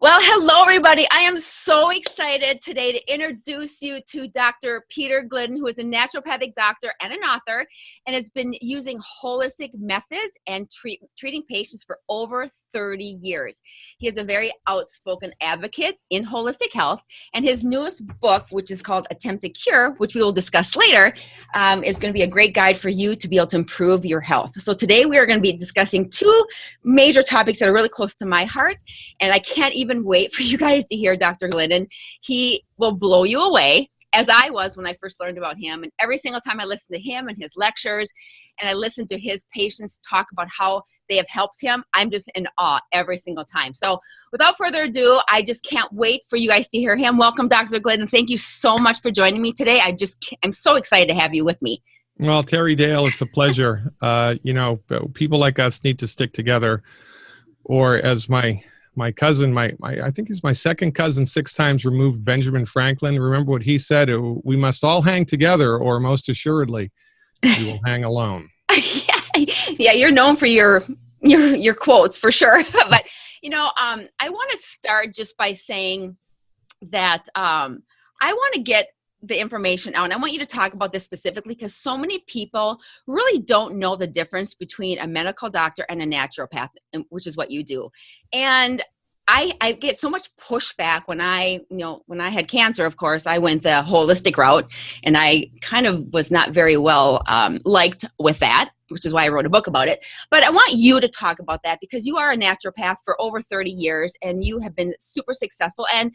Well, hello, everybody. I am so excited today to introduce you to Dr. Peter Glidden, who is a naturopathic doctor and an author, and has been using holistic methods and treating patients for over 30 years. He is a very outspoken advocate in holistic health, and his newest book, which is called Attempt to Cure, which we will discuss later, is going to be a great guide for you to be able to improve your health. So today we are going to be discussing two major topics that are really close to my heart, and I can't even wait for you guys to hear Dr. Glidden. He will blow you away, as I was when I first learned about him. And every single time I listen to him and his lectures, and I listen to his patients talk about how they have helped him, I'm just in awe every single time. So without further ado, I just can't wait for you guys to hear him. Welcome, Dr. Glidden. Thank you so much for joining me today. I'm so excited to have you with me. Well, Terry Dale, it's a pleasure. People like us need to stick together, or as my cousin, I think he's my second cousin, 6 times removed, Benjamin Franklin. Remember what he said? We must all hang together, or most assuredly, we will hang alone. Yeah, you're known for your quotes for sure. But I want to start just by saying that I want to get the information out, and I want you to talk about this specifically because so many people really don't know the difference between a medical doctor and a naturopath, which is what you do. And I get so much pushback when I had cancer. Of course, I went the holistic route, and I kind of was not very well liked with that, which is why I wrote a book about it. But I want you to talk about that because you are a naturopath for over 30 years, and you have been super successful, and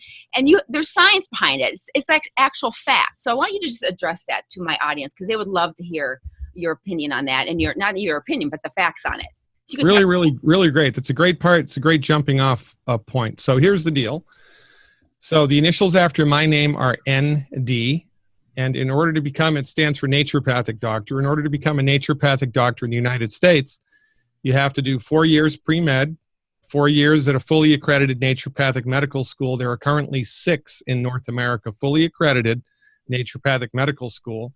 there's science behind it. It's like actual fact. So I want you to just address that to my audience because they would love to hear your opinion on that, and not your opinion, but the facts on it. So really great. That's a great part. It's a great jumping off point. So here's the deal. So the initials after my name are ND. And in order to become, it stands for naturopathic doctor. In order to become a naturopathic doctor in the United States, you have to do 4 years pre-med, 4 years at a fully accredited naturopathic medical school. There are currently 6 in North America, fully accredited naturopathic medical school.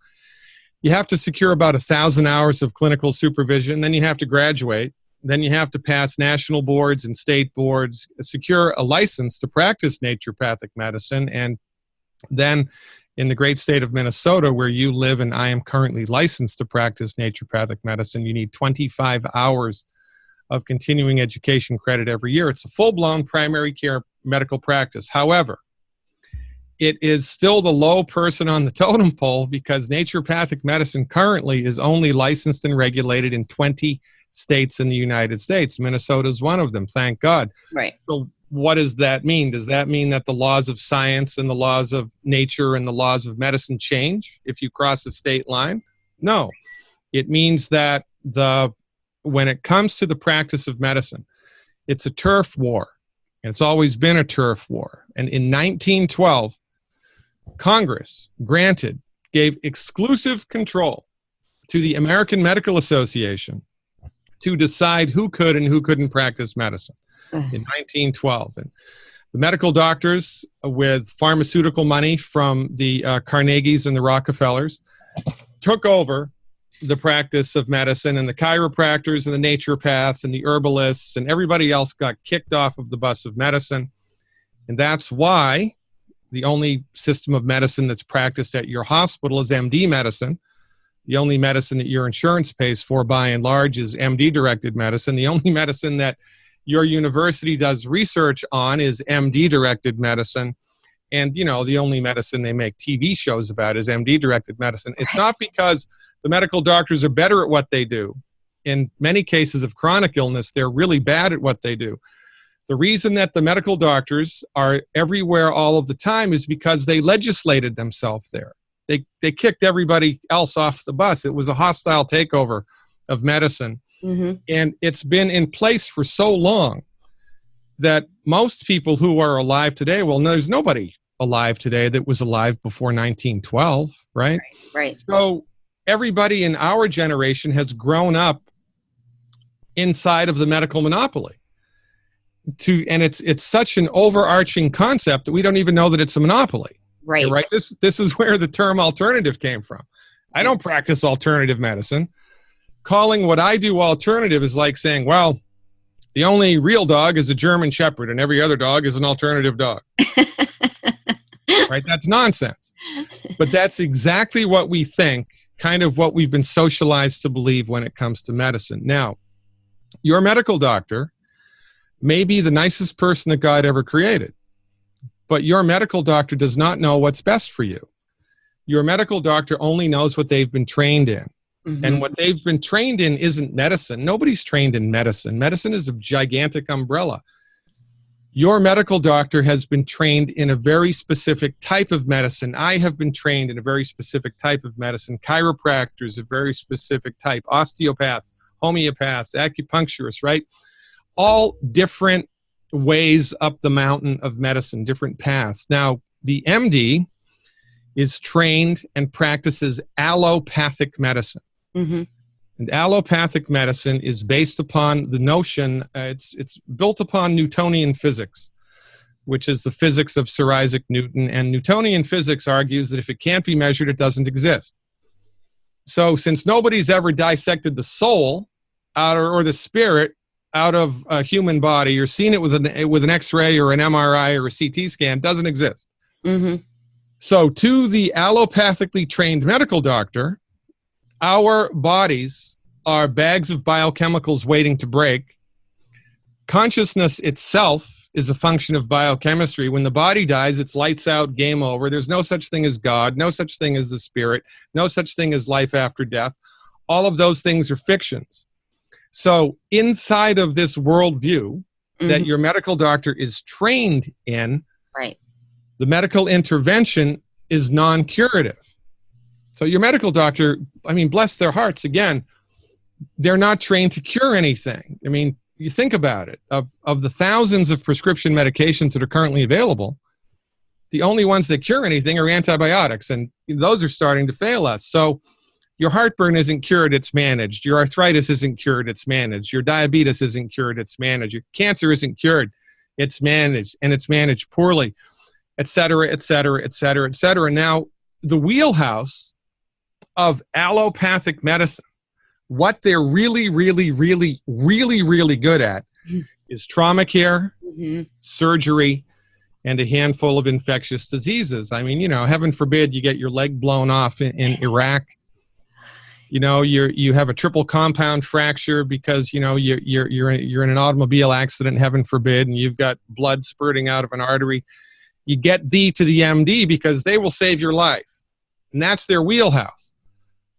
You have to secure about 1,000 hours of clinical supervision. Then you have to graduate. Then you have to pass national boards and state boards, secure a license to practice naturopathic medicine, and then in the great state of Minnesota, where you live and I am currently licensed to practice naturopathic medicine, you need 25 hours of continuing education credit every year. It's a full-blown primary care medical practice. However, it is still the low person on the totem pole because naturopathic medicine currently is only licensed and regulated in 20 states in the United States. Minnesota is one of them, thank God. Right. So what does that mean? Does that mean that the laws of science and the laws of nature and the laws of medicine change if you cross the state line? No. It means that when it comes to the practice of medicine, it's a turf war. And it's always been a turf war. And in 1912, Congress gave exclusive control to the American Medical Association to decide who could and who couldn't practice medicine. In 1912. And the medical doctors, with pharmaceutical money from the Carnegies and the Rockefellers, took over the practice of medicine, and the chiropractors and the naturopaths and the herbalists and everybody else got kicked off of the bus of medicine. And that's why the only system of medicine that's practiced at your hospital is MD medicine. The only medicine that your insurance pays for, by and large, is MD-directed medicine. The only medicine that your university does research on is MD-directed medicine. And, the only medicine they make TV shows about is MD-directed medicine. It's not because the medical doctors are better at what they do. In many cases of chronic illness, they're really bad at what they do. The reason that the medical doctors are everywhere all of the time is because they legislated themselves there. They kicked everybody else off the bus. It was a hostile takeover of medicine. Mm-hmm. And it's been in place for so long that most people who are alive today, well, no, there's nobody alive today that was alive before 1912, right? Right. So everybody in our generation has grown up inside of the medical monopoly. And it's such an overarching concept that we don't even know that it's a monopoly. Right. Right. This is where the term alternative came from. I don't practice alternative medicine. Calling what I do alternative is like saying, well, The only real dog is a German Shepherd, and every other dog is an alternative dog. Right? That's nonsense. But that's exactly what we think, kind of what we've been socialized to believe when it comes to medicine. Now, your medical doctor may be the nicest person that God ever created, but your medical doctor does not know what's best for you. Your medical doctor only knows what they've been trained in. Mm-hmm. And what they've been trained in isn't medicine. Nobody's trained in medicine. Medicine is a gigantic umbrella. Your medical doctor has been trained in a very specific type of medicine. I have been trained in a very specific type of medicine. Chiropractors, a very specific type. Osteopaths, homeopaths, acupuncturists, right? All different ways up the mountain of medicine, different paths. Now, the MD is trained and practices allopathic medicine. Mm-hmm. And allopathic medicine is based upon the notion, it's built upon Newtonian physics, which is the physics of Sir Isaac Newton. And Newtonian physics argues that if it can't be measured, it doesn't exist. So since nobody's ever dissected the soul or the spirit out of a human body or seen it with an X-ray or an MRI or a CT scan, doesn't exist. Mm-hmm. So to the allopathically trained medical doctor, our bodies are bags of biochemicals waiting to break. Consciousness itself is a function of biochemistry. When the body dies, it's lights out, game over. There's no such thing as God, no such thing as the spirit, no such thing as life after death. All of those things are fictions. So inside of this worldview that your medical doctor is trained in, right, the medical intervention is non-curative. So your medical doctor, I mean, bless their hearts, again, they're not trained to cure anything. I mean, you think about it. Of the thousands of prescription medications that are currently available, the only ones that cure anything are antibiotics, and those are starting to fail us. So your heartburn isn't cured, it's managed. Your arthritis isn't cured, it's managed. Your diabetes isn't cured, it's managed. Your cancer isn't cured, it's managed, and it's managed poorly, et cetera, et cetera, et cetera, et cetera. Now, the wheelhouse of allopathic medicine, what they're really, really, really, really, really good at is trauma care, surgery, and a handful of infectious diseases. I mean, heaven forbid you get your leg blown off in Iraq. You have a triple compound fracture because, you're in an automobile accident, heaven forbid, and you've got blood spurting out of an artery. You get thee to the MD because they will save your life. And that's their wheelhouse.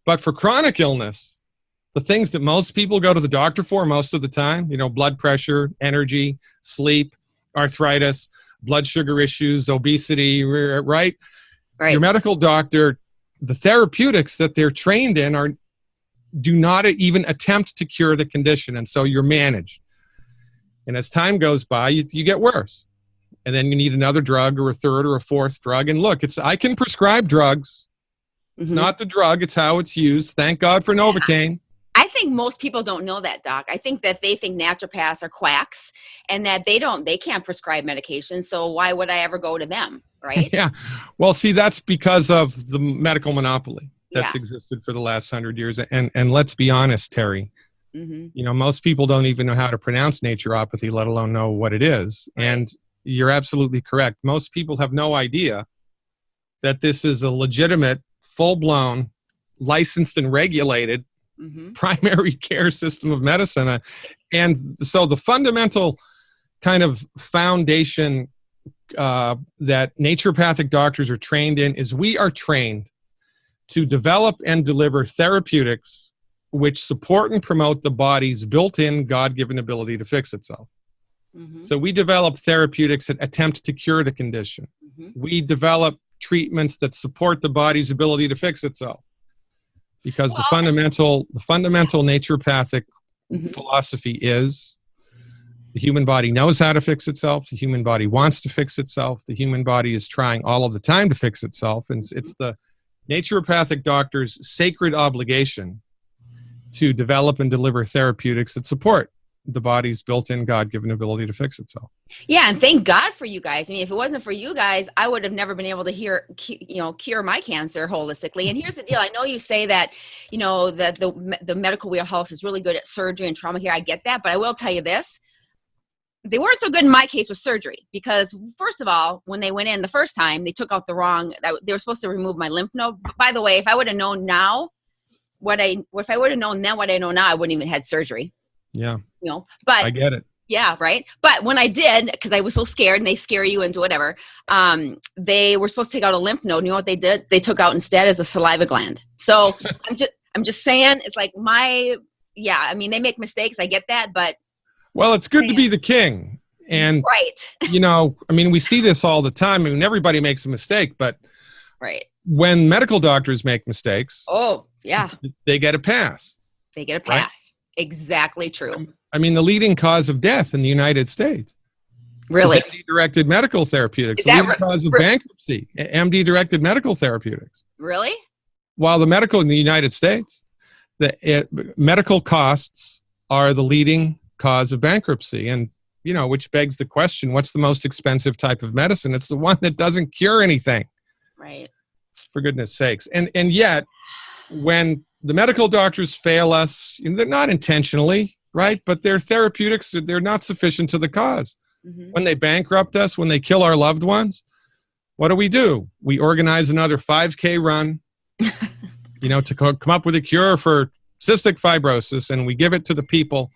But for chronic illness, the things that most people go to the doctor for most of the time, blood pressure, energy, sleep, arthritis, blood sugar issues, obesity, right? Your medical doctor, the therapeutics that they're trained in do not even attempt to cure the condition. And so you're managed. And as time goes by, you get worse. And then you need another drug or a third or a fourth drug. And look, I can prescribe drugs. It's not the drug, it's how it's used. Thank God for Novocaine. I think most people don't know that, Doc. I think that they think naturopaths are quacks and that they can't prescribe medication. So why would I ever go to them, right? Yeah. Well, see, that's because of the medical monopoly that's existed for the last 100 years. And let's be honest, Terry, most people don't even know how to pronounce naturopathy, let alone know what it is. Right. And you're absolutely correct. Most people have no idea that this is a legitimate, full-blown, licensed and regulated primary care system of medicine. And so the fundamental kind of foundation that naturopathic doctors are trained in is we are trained to develop and deliver therapeutics which support and promote the body's built-in God-given ability to fix itself. So we develop therapeutics that attempt to cure the condition. We develop treatments that support the body's ability to fix itself. Because the fundamental naturopathic philosophy is the human body knows how to fix itself. The human body wants to fix itself. The human body is trying all of the time to fix itself. And it's the naturopathic doctor's sacred obligation to develop and deliver therapeutics that support the body's built-in God-given ability to fix itself. Yeah, and thank God for you guys. I mean, if it wasn't for you guys, I would have never been able to cure my cancer holistically. And here's the deal. I know you say that, that the medical wheelhouse is really good at surgery and trauma care. I get that, but I will tell you this. they weren't so good in my case with surgery because, first of all, when they went in the first time, they took out the wrong. They were supposed to remove my lymph node. But by the way, if I would have known now if I would have known then what I know now, I wouldn't even had surgery. Yeah, But I get it. Yeah, right. But when I did, because I was so scared, and they scare you into whatever, they were supposed to take out a lymph node. And you know what they did? They took out instead is a saliva gland. So I'm just saying, it's like I mean, they make mistakes. I get that, but. Well, it's good to be the king. And, right. I mean, we see this all the time. I mean, everybody makes a mistake, but right. When medical doctors make mistakes, oh, yeah, they get a pass. They get a pass. Right? Exactly true. I mean, the leading cause of death in the United States. Really? MD-directed medical therapeutics. The leading cause of bankruptcy. MD-directed medical therapeutics. Really? While the medical in the United States, medical costs are the leading cause of bankruptcy. And, which begs the question, what's the most expensive type of medicine? It's the one that doesn't cure anything. Right. For goodness sakes. And yet, when the medical doctors fail us, they're not intentionally, right? But their therapeutics, they're not sufficient to the cause. Mm-hmm. When they bankrupt us, when they kill our loved ones, what do? We organize another 5K run, to come up with a cure for cystic fibrosis, and we give it to the people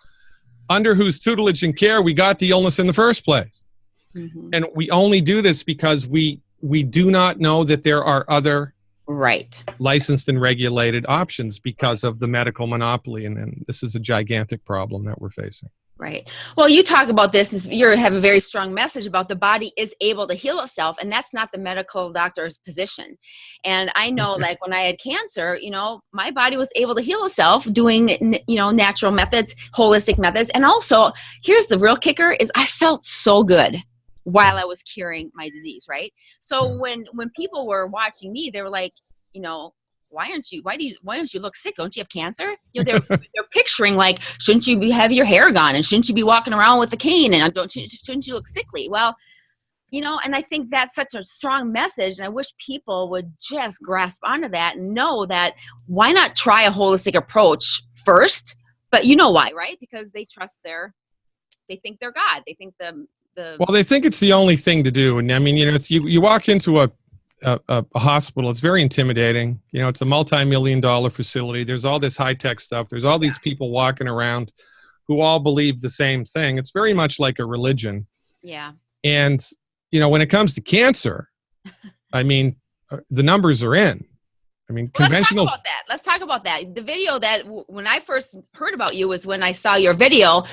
under whose tutelage and care we got the illness in the first place. Mm-hmm. And we only do this because we do not know that there are other licensed and regulated options because of the medical monopoly. And this is a gigantic problem that we're facing. Right. Well, you talk about this, you have a very strong message about the body is able to heal itself, and that's not the medical doctor's position. And I know, like when I had cancer, my body was able to heal itself doing, natural methods, holistic methods. And also, here's the real kicker is I felt so good while I was curing my disease, right? So when people were watching me, they were like, why don't you look sick? Don't you have cancer? They're picturing like, shouldn't you have your hair gone, and shouldn't you be walking around with a cane, and shouldn't you look sickly? Well, and I think that's such a strong message, and I wish people would just grasp onto that and know that why not try a holistic approach first? But you know why, right? Because they trust they think they're God. They think well, they think it's the only thing to do. And I mean, it's you walk into a hospital, it's very intimidating. It's a multi-million-dollar facility. There's all this high-tech stuff. There's all these people walking around who all believe the same thing. It's very much like a religion. Yeah. And, when it comes to cancer, I mean, the numbers are in. I mean, conventional. Let's talk about that. The video that when I first heard about you was when I saw your video